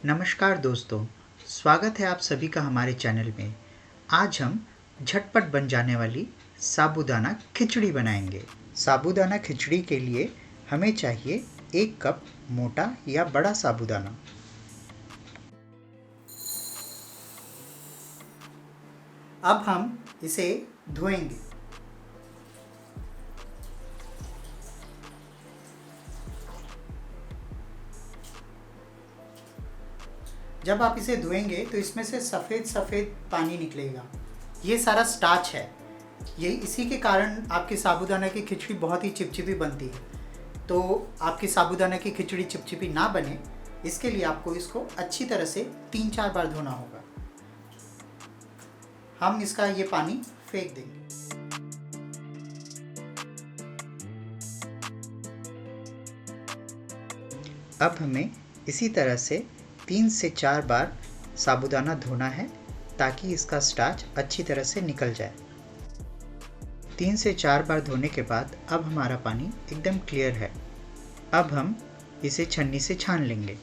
नमस्कार दोस्तों, स्वागत है आप सभी का हमारे चैनल में। आज हम झटपट बन जाने वाली साबूदाना खिचड़ी बनाएंगे। साबूदाना खिचड़ी के लिए हमें चाहिए 1 कप मोटा या बड़ा साबूदाना। अब हम इसे धोएंगे। जब आप इसे धोएंगे तो इसमें से सफ़ेद सफ़ेद पानी निकलेगा। ये सारा स्टार्च है। ये इसी के कारण आपकी साबूदाना की खिचड़ी बहुत ही चिपचिपी बनती है। तो आपकी साबूदाना की खिचड़ी चिपचिपी ना बने, इसके लिए आपको इसको अच्छी तरह से 3-4 बार धोना होगा। हम इसका ये पानी फेंक देंगे। अब हमें इसी तरह से 3 से 4 बार साबूदाना धोना है ताकि इसका स्टार्च अच्छी तरह से निकल जाए। 3 से 4 बार धोने के बाद अब हमारा पानी एकदम क्लियर है। अब हम इसे छन्नी से छान लेंगे।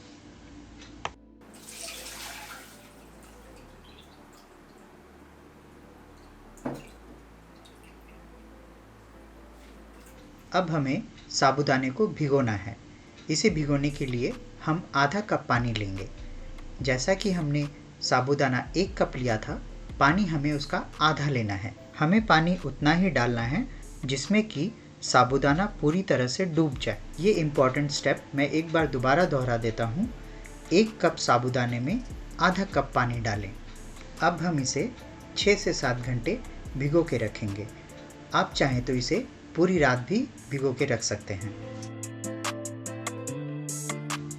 अब हमें साबूदाने को भिगोना है। इसे भिगोने के लिए हम आधा कप पानी लेंगे। जैसा कि हमने साबूदाना 1 कप लिया था, पानी हमें उसका आधा लेना है। हमें पानी उतना ही डालना है जिसमें कि साबूदाना पूरी तरह से डूब जाए। ये इम्पॉर्टेंट स्टेप मैं एक बार दोबारा दोहरा देता हूँ। 1 कप साबूदाने में आधा कप पानी डालें। अब हम इसे 6 से 7 घंटे भिगो के रखेंगे। आप चाहें तो इसे पूरी रात भी भिगो के रख सकते हैं।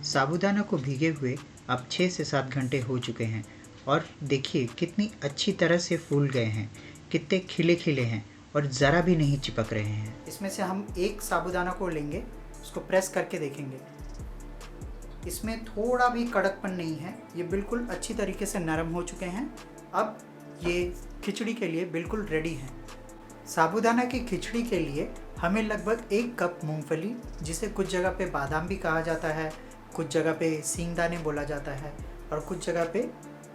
साबूदाना को भीगे हुए अब 6 से 7 घंटे हो चुके हैं और देखिए कितनी अच्छी तरह से फूल गए हैं, कितने खिले खिले हैं और ज़रा भी नहीं चिपक रहे हैं। इसमें से हम एक साबूदाना को लेंगे, उसको प्रेस करके देखेंगे। इसमें थोड़ा भी कड़कपन नहीं है, ये बिल्कुल अच्छी तरीके से नरम हो चुके हैं। अब ये खिचड़ी के लिए बिल्कुल रेडी हैं। साबूदाना की खिचड़ी के लिए हमें लगभग 1 कप मूंगफली, जिसे कुछ जगह पे बादाम भी कहा जाता है, कुछ जगह पे सींगदाने बोला जाता है और कुछ जगह पे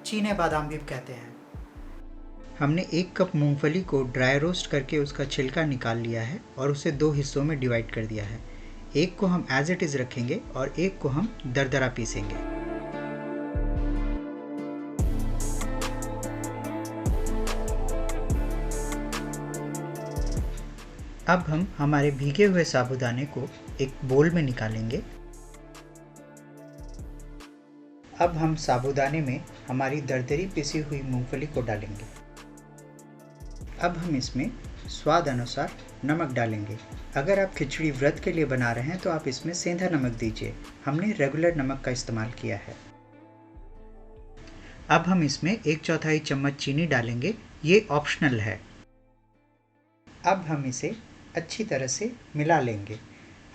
चीने बादाम भी कहते हैं। हमने 1 कप मूंगफली को ड्राई रोस्ट करके उसका छिलका निकाल लिया है और उसे 2 हिस्सों में डिवाइड कर दिया है। एक को हम एज इट इज़ रखेंगे और एक को हम दरदरा पीसेंगे। अब हम हमारे भीगे हुए साबूदाने को एक बोल में निकालेंगे। अब हम साबूदाने में हमारी दरदरी पिसी हुई मूंगफली को डालेंगे। अब हम इसमें स्वाद अनुसार नमक डालेंगे। अगर आप खिचड़ी व्रत के लिए बना रहे हैं तो आप इसमें सेंधा नमक दीजिए। हमने रेगुलर नमक का इस्तेमाल किया है। अब हम इसमें 1/4 चम्मच चीनी डालेंगे, ये ऑप्शनल है। अब हम इसे अच्छी तरह से मिला लेंगे।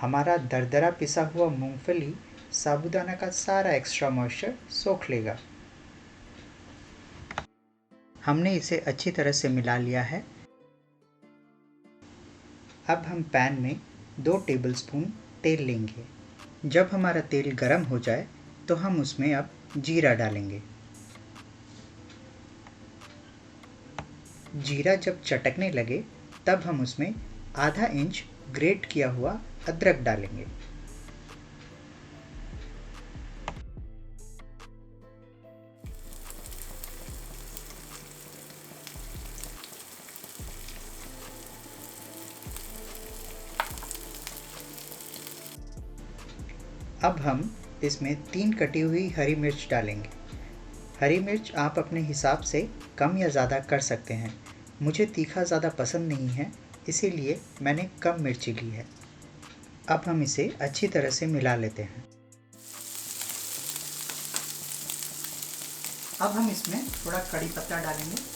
हमारा दरदरा पिसा हुआ मूंगफली साबूदाना का सारा एक्स्ट्रा मॉइस्चर सोख लेगा। हमने इसे अच्छी तरह से मिला लिया है। अब हम पैन में 2 टेबलस्पून तेल लेंगे। जब हमारा तेल गर्म हो जाए तो हम उसमें अब जीरा डालेंगे। जीरा जब चटकने लगे तब हम उसमें आधा इंच ग्रेट किया हुआ अदरक डालेंगे। अब हम इसमें 3 कटी हुई हरी मिर्च डालेंगे। हरी मिर्च आप अपने हिसाब से कम या ज़्यादा कर सकते हैं। मुझे तीखा ज़्यादा पसंद नहीं है, इसीलिए मैंने कम मिर्ची ली है। अब हम इसे अच्छी तरह से मिला लेते हैं। अब हम इसमें थोड़ा कड़ी पत्ता डालेंगे।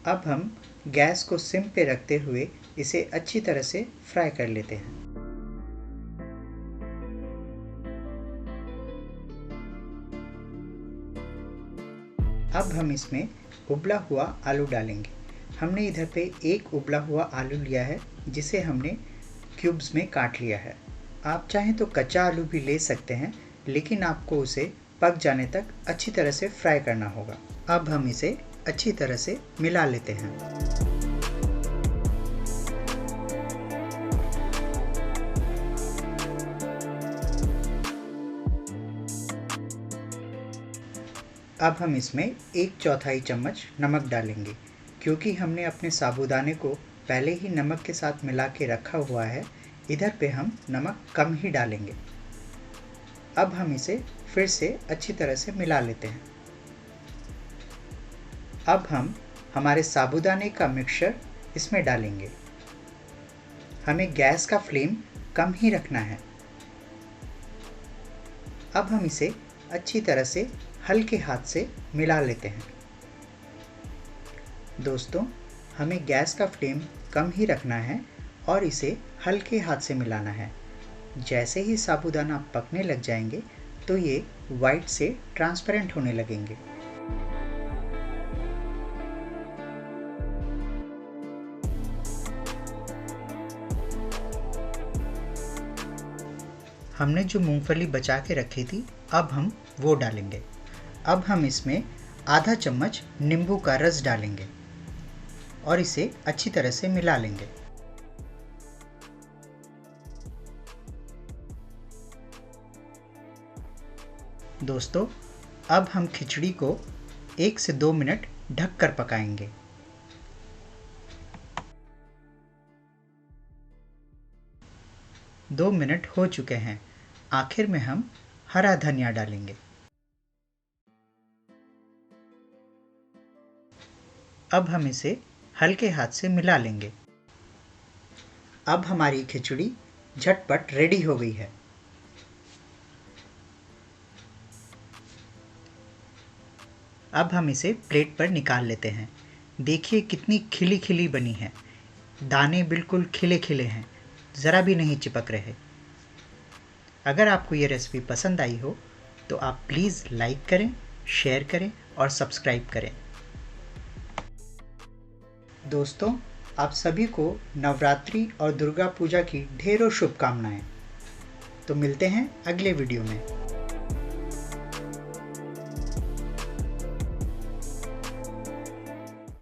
अब हम गैस को सिम पे रखते हुए इसे अच्छी तरह से फ्राई कर लेते हैं। अब हम इसमें उबला हुआ आलू डालेंगे। हमने इधर पे एक उबला हुआ आलू लिया है जिसे हमने क्यूब्स में काट लिया है। आप चाहें तो कच्चा आलू भी ले सकते हैं, लेकिन आपको उसे पक जाने तक अच्छी तरह से फ्राई करना होगा। अब हम इसे अच्छी तरह से मिला लेते हैं। अब हम इसमें 1/4 चम्मच नमक डालेंगे। क्योंकि हमने अपने साबूदाने को पहले ही नमक के साथ मिला के रखा हुआ है, इधर पे हम नमक कम ही डालेंगे। अब हम इसे फिर से अच्छी तरह से मिला लेते हैं। अब हम हमारे साबूदाने का मिक्सचर इसमें डालेंगे। हमें गैस का फ्लेम कम ही रखना है। अब हम इसे अच्छी तरह से हल्के हाथ से मिला लेते हैं। दोस्तों, हमें गैस का फ्लेम कम ही रखना है और इसे हल्के हाथ से मिलाना है। जैसे ही साबूदाना पकने लग जाएंगे तो ये वाइट से ट्रांसपेरेंट होने लगेंगे। हमने जो मूंगफली बचा के रखी थी, अब हम वो डालेंगे। अब हम इसमें आधा चम्मच नींबू का रस डालेंगे और इसे अच्छी तरह से मिला लेंगे। दोस्तों, अब हम खिचड़ी को 1 से 2 मिनट ढक कर पकाएंगे। दो मिनट हो चुके हैं। आखिर में हम हरा धनिया डालेंगे। अब हम इसे हल्के हाथ से मिला लेंगे। अब हमारी खिचड़ी झटपट रेडी हो गई है। अब हम इसे प्लेट पर निकाल लेते हैं। देखिए कितनी खिली खिली बनी है। दाने बिल्कुल खिले खिले हैं, ज़रा भी नहीं चिपक रहे। अगर आपको ये रेसिपी पसंद आई हो तो आप प्लीज़ लाइक करें, शेयर करें और सब्सक्राइब करें। दोस्तों, आप सभी को नवरात्रि और दुर्गा पूजा की ढेरों शुभकामनाएं। तो मिलते हैं अगले वीडियो में।